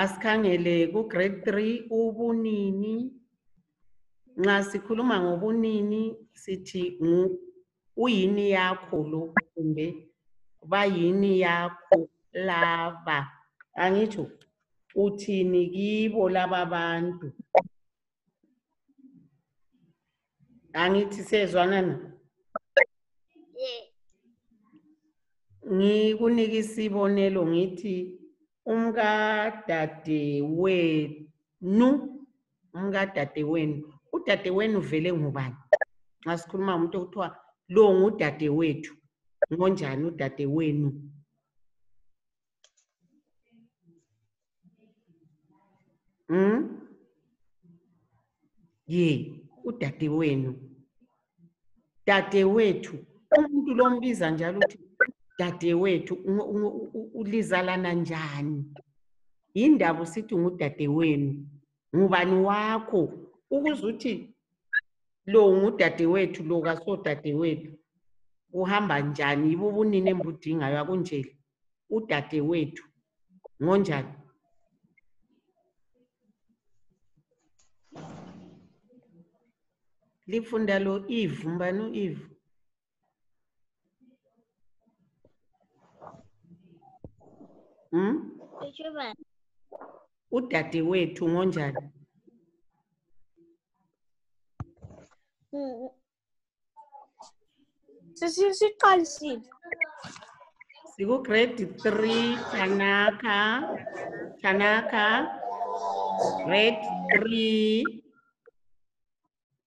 Asikhangele ku grade 3 ubunini. Nxa sikhuluma ngobunini sithi uyini yakho lo kumbe bayini yakho laba. Angitsho uthini kibo laba bantu? Angithi sezwana na? Ngikunika isibonelo ngithi umkadadewenu, udadewenu vele ngubani? Nxa sikhuluma ngomuntu okuthiwa lo ngudadewethu, ngonjani udadewenu? Udadewenu. Dadewethu, umuntu lombiza njalo uthi dadewethu ulizalana njani? Yindaba usithi ngudadewenu. Ngubani wakho? Ukuze uthi lo ngudadewethu lo kasodadewethu uhamba njani? Yibo ubunini embudingayo akunjeli. Udadewethu ngonjani? Lifunda lo Eve, mbani u-Eve? Udadewethu ngonjani? Sesiqalisile. Siku grade 3 Tanaka grade 3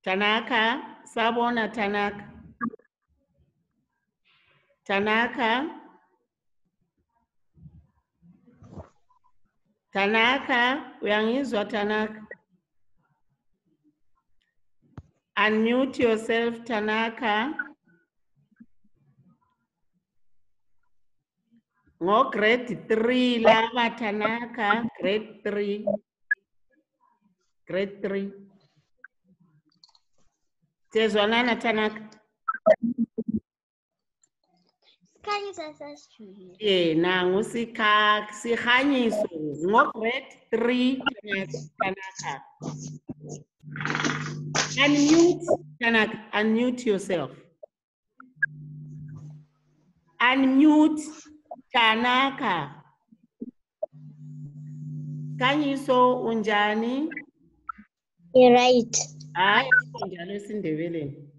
Tanaka, sabona Tanaka, uyangizwa Tanaka? Unmute yourself Tanaka. Ngo grade 3 laba Tanaka, grade 3. Sezwanana Tanaka? Nangu sikhanyiso ngo grade 3 Tanaka. Unmute Tanaka, unmute yourself. Unmute Tanaka. Khanyiso unjani? Right. Hayi njalo esindebeleni.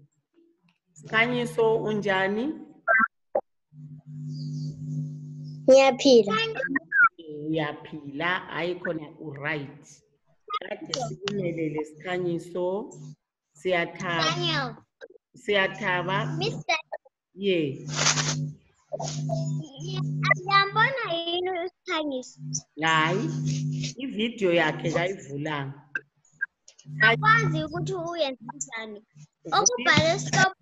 Khanyiso unjani? Ngiyaphila. Uyaphila, hayi khona u-right. Kade sikumelele sikhanyiso. Siyathaba. Yambona yini isikhanyiso? Hayi, ividiyo yakhe kayivulanga. Akwazi ukuthi uyenze njani. Okubhale stop.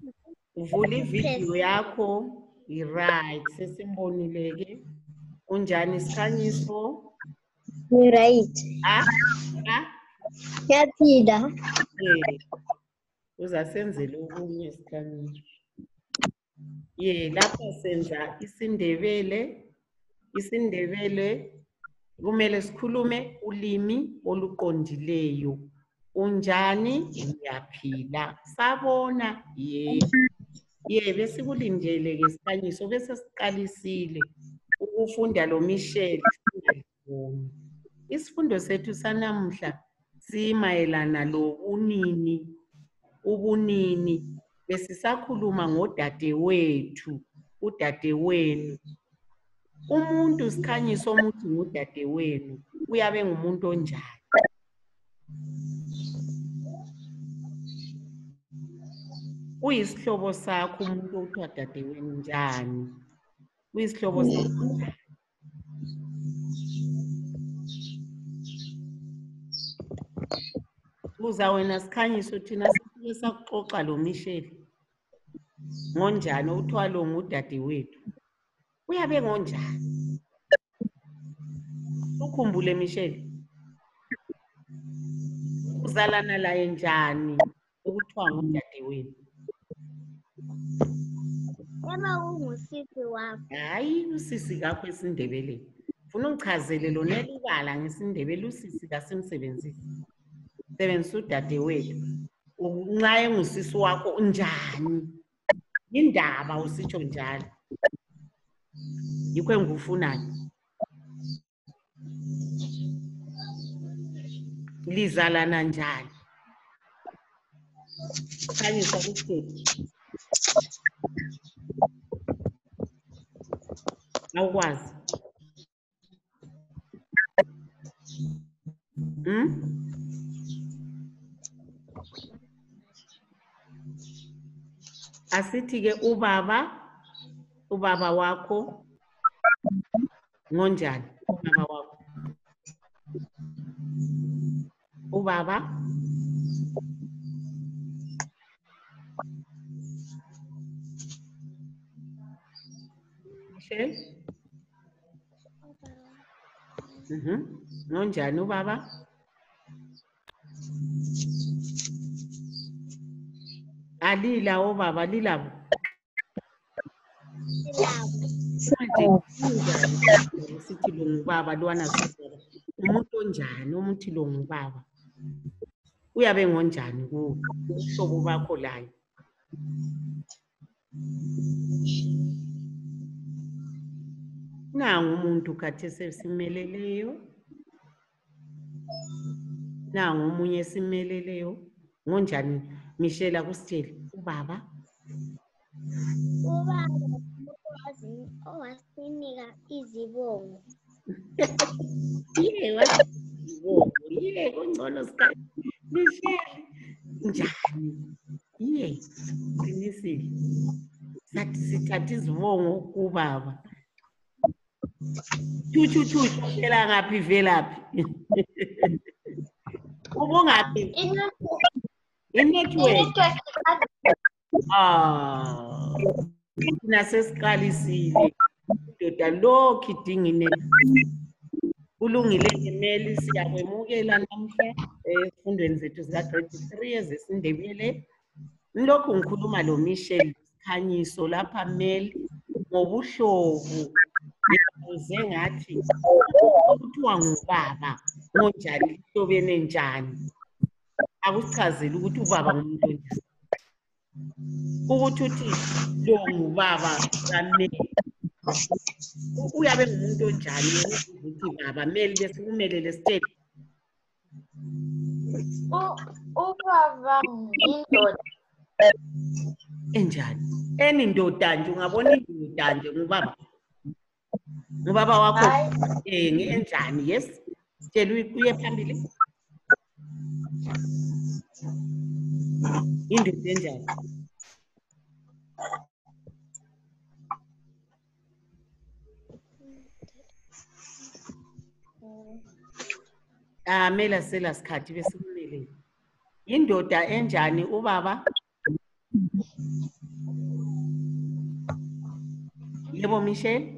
Uvula ividiyo yakho, i-right. Sesimbonile-ke. Unjani isikhanyiso? Right. Ngiyaphila. Uzasenzele okunye isikhanyiso. Lapha senza isindebele kumele sikhulume ulimi oluqondileyo. Unjani? Ngiyaphila. Sabona? Besikulindele ke isikhanyiso bese siqalisile ukufunda lo Michelle. Isifundo sethu sanamuhla simayelana ubunini. Besisakhuluma ngodadewethu, udadewenu. Umuntu sikhanyiso omuthi ngudadewenu uyabe ngumuntu onjani? Uyisihlobo sakho umuntu okuthiwa dadewenu njani? Uyisihlobo sakho njani? Uza wena sikhanyiso thina sifike sakuxoxa lo Michelle. Ngonjani uthiwa lo ngudadewethu? Uyabe ngonjani? Ukhumbule Michelle. Uzalana laye njani ukuthiwa ngudadewenu? Eba ungusisi wakho. Hayi usisi kakho esindebeleni. Ufuna ungichazele lona elibala ngesindebele usisi kasimsebenzisi. Sebenzisa udadewethu. Nxa engusisi wakho unjani? Indaba usitsho njalo. Yikho engikufunayo. Lizalana njani? Khanyisa kuSipho. Awukwazi. Asithi ke ubaba wakho ngonjani? Ubaba wakho. Ubaba Michelle? Ngonjani ubaba? Alila obaba lilabo. Sithi lo ngubaba lwana sisela. Umuntu onjani umuthi lo ngubaba? Uyabe ngonjani kuwe? Uhlobo bakho layo. Nangu umuntu khathesi esimeleleyo. Nangu omunye esimeleleyo. Ngonjani Michelle akusitshele ubaba? Ubaba owasinika izibongo. Ye kungcono sika Michelle njani? Ye qinisile. Sathi sithatha izibongo kubaba. Chu phela ngaphi velaphi? Ubungaphi? Inetwork. Nasesiqalisile. Ndoda lo kidinga inetwork. Kulungile ngemeli siyakwemukela namhla ezifundweni zethu zika grade 3 ezesindebele. Lokhu ngikhuluma lo Michelle Khanyiso lapha Mel ngobuhlobo. Ngibuze ngathi kuthiwa ngubaba ngonjani lihlobene njani? Akusichazele ukuthi ubaba ngumuntu onjani. Ukuthi uthi lo ngubaba kaMel. Uyabe ngumuntu onjani ukuthi baba Mel bese kumele lesithe Ubaba yindoda enjani? Endoda nje ungabona indoda nje ngubaba. Ngubaba wakho ngenjani? Yes. Tshela uye phambili. Indoda enjani? Mela sela sikhathi bese kumele. Indoda enjani ubaba? Yebo Michelle?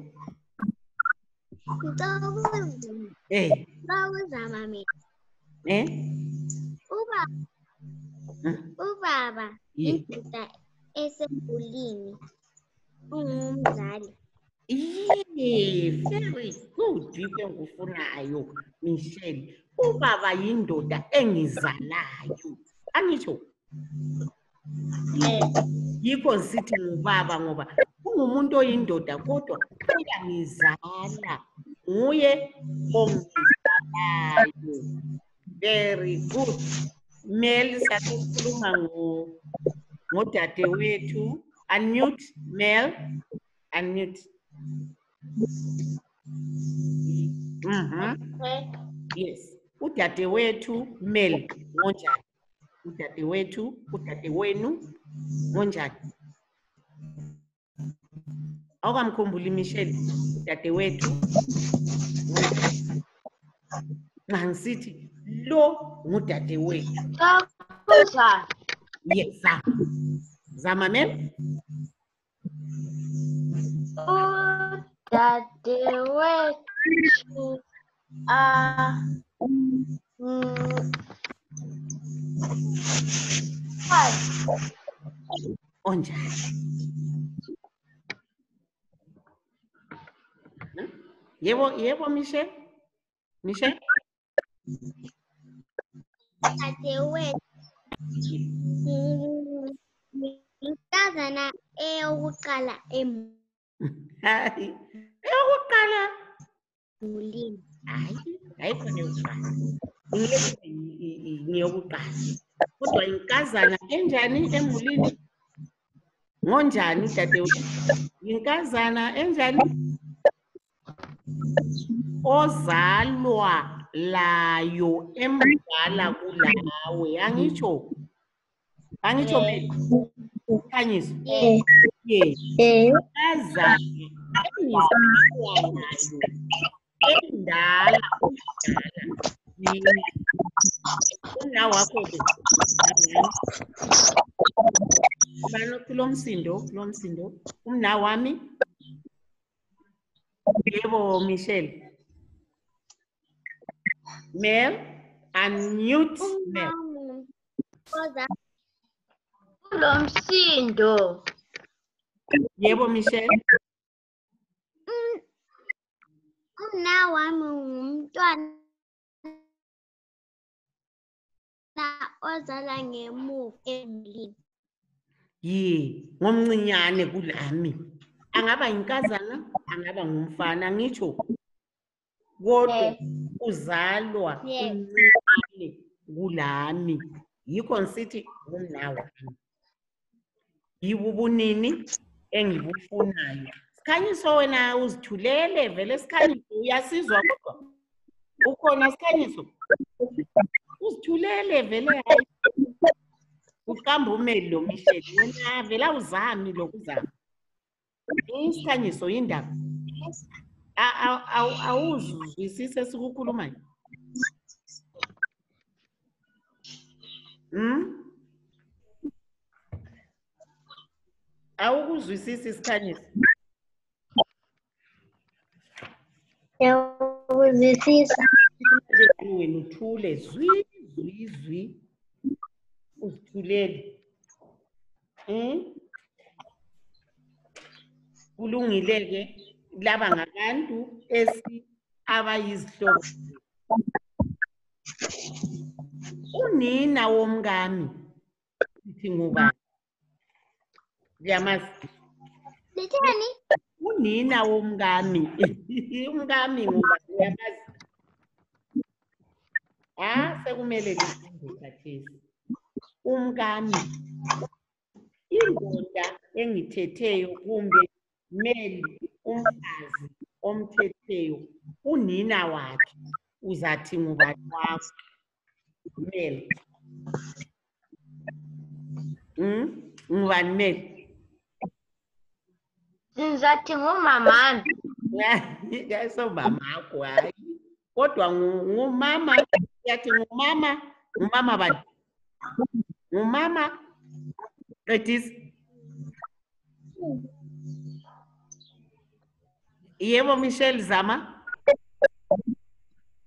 Bawuzama mina. Ubaba indoda esembulini ungumzali. Very good. Yikho engikufunayo Michelle. Ubaba yindoda engizalayo. Angitsho. Yikho sithi ngubaba ngoba ungumuntu oyindoda kodwa uyangizala. Nguye ongizalayo. Very good. Mel sasikhuluma ngodadewethu. Unmute Mel. Unmute. Yes. Udadewethu Mel ngonjani? Udadewenu ngonjani? Awukamkhumbuli Michelle udadewethu. Ngisithi lo ngudadewethu. Yes. Zama Mel. Udadewethu onjani? Yebo Michelle. Michelle? Dadewethu inkazana eyokuqala Hayi. Eyokuqala. emulini. Hayi khona eyokuqala. Ngiyokuqala. Kodwa inkazana enjani emulini? Ngonjani dadewethu? Inkazana enjani? Ozalwa layo emdala kulawe. Angitsho Khanyisa. Inkazana engizalwa nayo endala yini? Unawakho-ke. Bani kulomsindo? Umnawami? Yebo Michelle. Mel, unmute Mel. Kulomsindo. Yebo Michelle. Umnawami ngumntwana ozala ngemuva emulini. Ngomncinyane kulami. Angaba inkazana, angaba ngumfana ngitsho. Kodwa uzalwa umncane kulami. Yikho ngisithi umnawami. Yibo ubunini engibufunayo. Sikhanyiso wena uzithulele vele Sikhanyiso uyasizwa kodwa. Ukhona Sikhanyiso? Uzithulele vele hayi. Uqamba umeli lo Michelle. Wena vele awuzami lokuzama. Isikhanyiso yindaba. Awuzwisisi esikukhulumayo. Awukuzwisisi Sikhanyiso. Uyakuzwisisa. Wena uthule zwi. Uzithulele. Kulungile-ke laba ngabantu abayizihlobo. Unina womkami sithi ngubani? Ngiyamazi. Lithani? Unina womkami. Umkami ngubani? Uyamazi? Sekumele lifunde khathesi. Umkami. Indoda engithetheyo kumbe Meli umfazi omthetheyo unina wakhe uzathi ngubani wakho? Meli. Ngubani Meli? Ngizathi ngumamami. Mamakho hayi. Kodwa ngumama. Yathi ngumama. Ngumama bani? Ngumama. Qedisa. Yebo Michelle zama.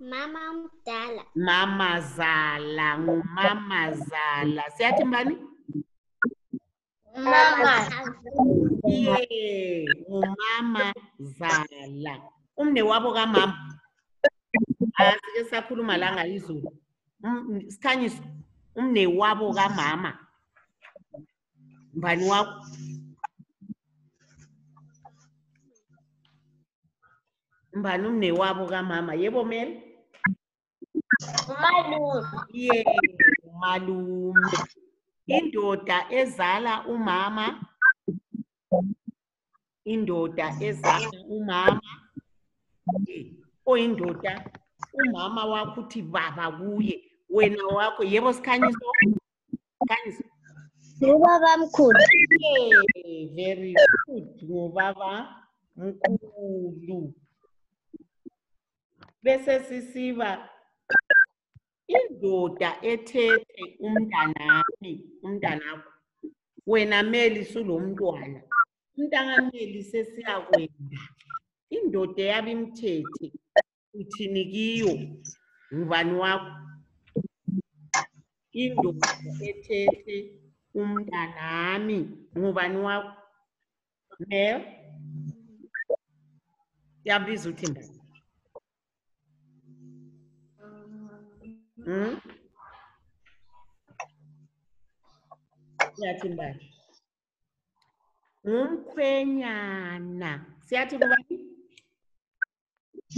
Mama mdala. Mama zala. Ngumama zala. Siyathi mbani? Mama. Ngumama zala. Umne wabo kamama. Asike sakhuluma la ngayizulu. Sikhanyiso. Umne wabo kamama. Mbani wakho? Mbani umne wabo kamama? Yebo Mel? Umalume. Umalume. Indoda ezala umama. Indoda ezala umama. Oyindoda umama wakho uthi baba kuye. Wena wakho yebo Sikhanyiso? Sikhanyiso. Ngubaba mkhulu. Very good. Ngubaba mkhulu. Bese sisiba indoda ethethe umntanakho. Wena Meli sulomntwana. Umntana Meli sesiyakwenda. Indoda eyabimthethe uthini kiyo? Ngubani wakho? Indoda ethethe umntanami. Ngubani wakho? Mel? Yabiza uthi mbani? Siyathi mbali. Ngumkhwenyana. Siyathi ngubani?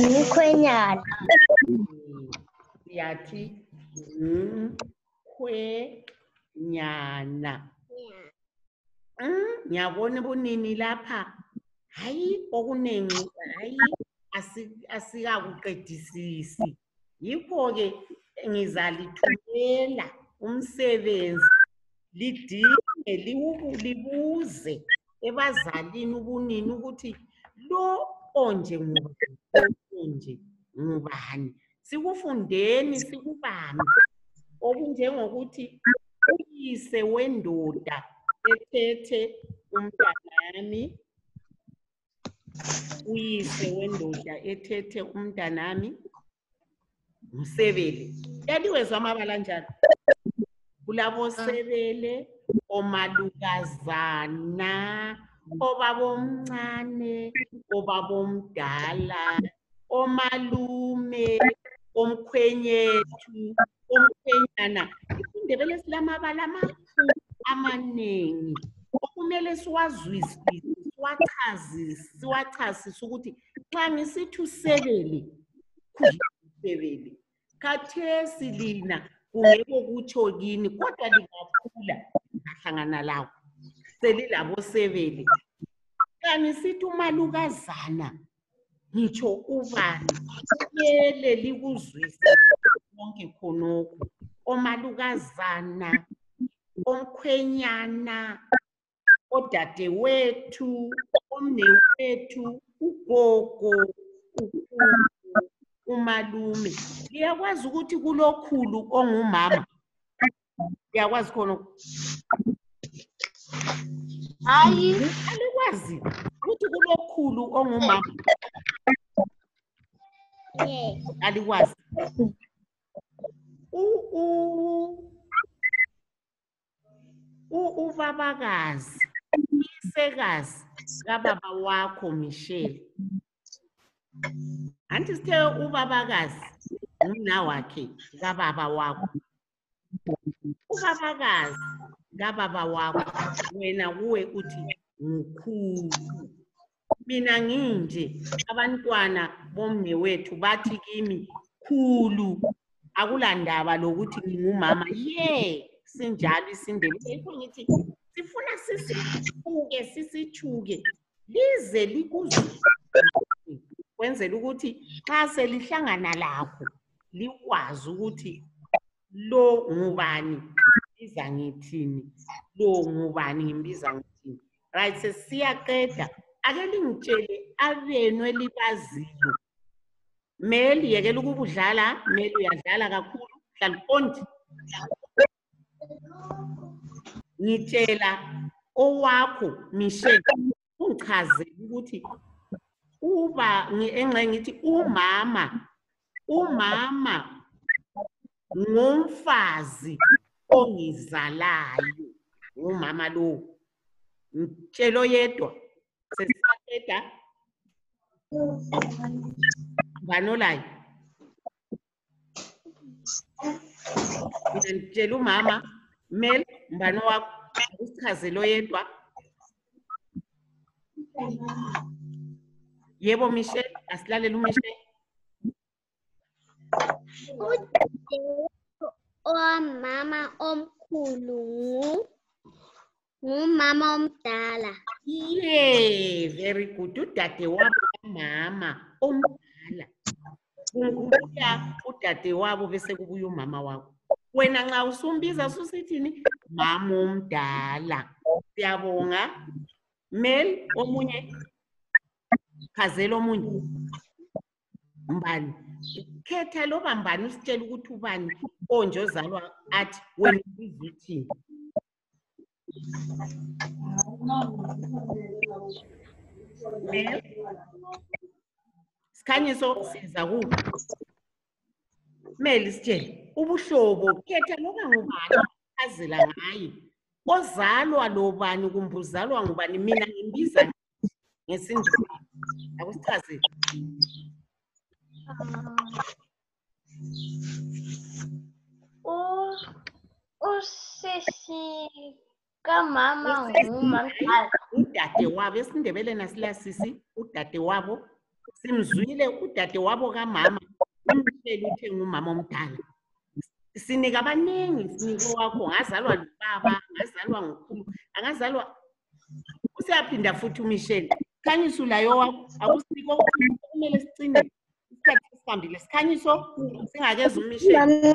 Ngumkhwenyana. Siyathi ngumkhwenyana. Ngiyabona ubunini lapha. Hayi okuningi, hayi asikakuqedisisi. Yikho-ke ngizalithumela umsebenzi lidinge libuze ebazalini ubunini ukuthi lo onje ngubani. Sikufundeni sikubambe okunjengokuthi uyise wendoda ethethe umntanami, uyise wendoda ethethe umntanami uSebele. Yaliwezwa amabala njalo. Kulabo Sebele, omalukazana, obabomncane, obabomdala, omalume, omkhwenyethu, omkhwenyana. IsiNdebele silamabala amakhulu amanengi okumele siwazwisise, siwachazise ukuthi xa ngisithi uSebele kuyisebele. Khathesi lina kungeke kutsho kini kodwa lingakhula ngahlangana lawo selilabo Sebele. Xa ngisithi umalukazana ngitsho ubani kumele likuzwisise konke khonokho. Omalukazana, omkhwenyana, odadewethu, omnewethu, ugogo, ukhulu, umalume. Liyakwazi ukuthi kulokhulu ongumama? Liyakwazi khonokho? Hayi. Alikwazi ukuthi kulokhulu ongumama? Alikwazi. Ubabakazi, isekazi kababa wakho Michelle. Anti sithe ubabakazi umnawakhe kababa wakho. Ubabakazi kababa wakho wena kuwe uthi ngukhulu. Mina nginje abantwana bomnewethu bathi kimi khulu. Akulandaba lokuthi ngingumama. Sinjalo isiNdebele. Yikho ngithi sifuna sisithuke lize likuzwe kwenzela ukuthi xa selihlangana lakho likwazi ukuthi lo ngubani ngimbiza ngithini, lo ngubani ngimbiza ngithini. Right, sesiyaqeda. Ake lingitshele abenu elibaziyo. Meli yekela ukubudlala, Meli uyadlala kakhulu, hlala uqondi. Ngitshela owakho Michelle ungichazele ukuthi ngithi umama ngumfazi ongizalayo. Umama lo ngitshela oyedwa sesiyaqeda. Banolayo ngitshela umama Mel mbano wakho usichazele oyedwa. Yebo Michelle, asilalela uMichelle. Mama omkhulu ngumama omdala. Very good. Udade wabo kamama omdala. Kubuya udade wabo bese kubuya umama wakho. Wena nxa usumbiza susithini? Mama omdala. Siyabonga. Mel omunye. Chazela omunye. Mbani? Khetha lo bambani usitshela ukuthi ubani onje ozalwa athi wena uzithini. Mel. Sikhanyiso siza kuwe. Mel sitshele ubuhlobo khetha loba ngubani azela ngaye. Ozalwa lobani kumbe uzalwa ngubani? Mina ngimbiza ngesinjini. Akusichazele. kamama ngumamdala. Udade wabo esiNdebeleni asilasisi udade wabo simzwile udade wabo kamama uMshele uthe ngumama omdala. Sinika abaningi sinike wakho ngazalwa lubaba ngazalwa ngokhulu angazalwa usiyaphinda futhi uMshele Khanyiso layo wakho akusiko kumele sicine isikhathi esihambile Sikhanyiso singakeza uMshele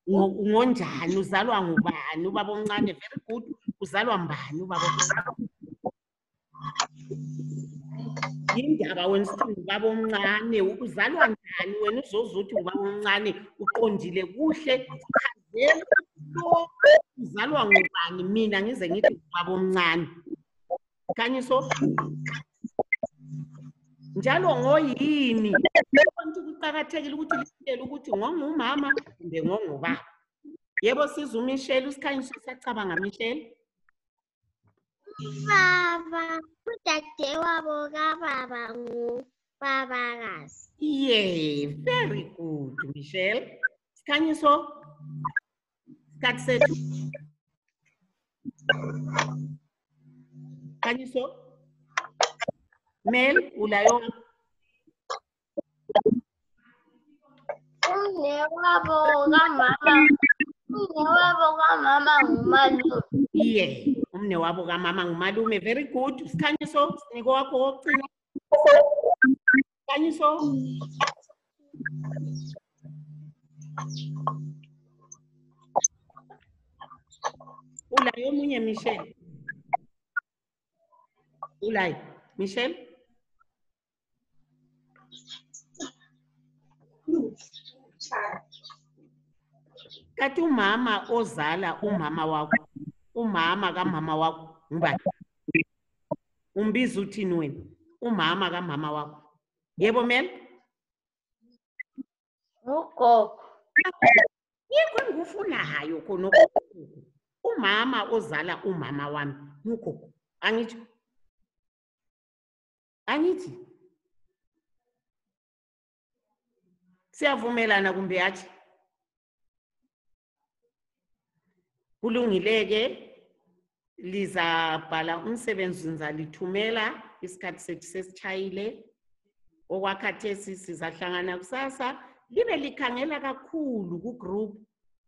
ngonjani uzalwa ngubani ubaba omncane very good uzalwa mbani ubaba Indaba wena sithi ubaba omncane uzalwa njani wena uzozuthi ubaba omncane uqondile kuhle chazela uzalwa ngubani mina ngize ngithi ubaba omncane Khanyiso njalo ngoyini abantu kuqhakathekile ukuthi litshele ukuthi ngongumama kumbe ngongubaba yebo siza uMshele uSikhanyiso siyacabanga Mshele Baba, udade wabo kababa ngubabakazi. Yeah, very good, Mshele. Sikhanyiso, isikhathi sethu. Sikhanyiso. Mel, ulayo. Umnewabo kamama ngumalume. Yeah, umnewabo kamama ngumalume. Very good. Sikhanyiso, siniko wakho wokugcina. Sikhanyiso. Ulayo omunye Mshele. Ulayo Mshele. Kathi umama ozala umama wakho umama kamama wakho ngubani umbiza uthini wena umama kamama wakho yebo Mel Ugogo yikho engikufunayo khona umama ozala umama wami ugogo angithi siyavumelana kumbe yathi kulungileke lizabhala umsebenzi nizalithumela isikhathi sethu sesitshayile okwakhathesi sizahlangana kusasa libe likhangela kakhulu ku group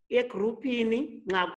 egroupini nxa